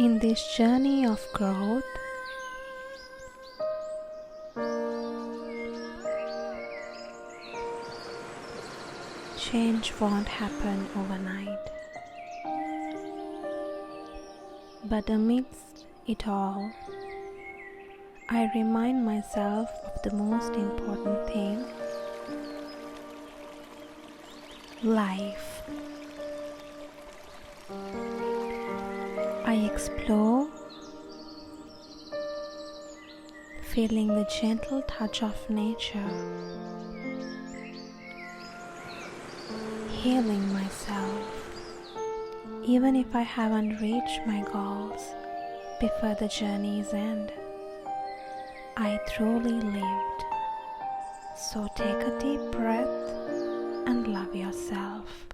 In this journey of growth, change won't happen overnight. But amidst it all, I remind myself of the most important thing: life. I explore, feeling the gentle touch of nature, healing myself, even if I haven't reached my goals before the journey's end. I truly lived. So take a deep breath and love yourself.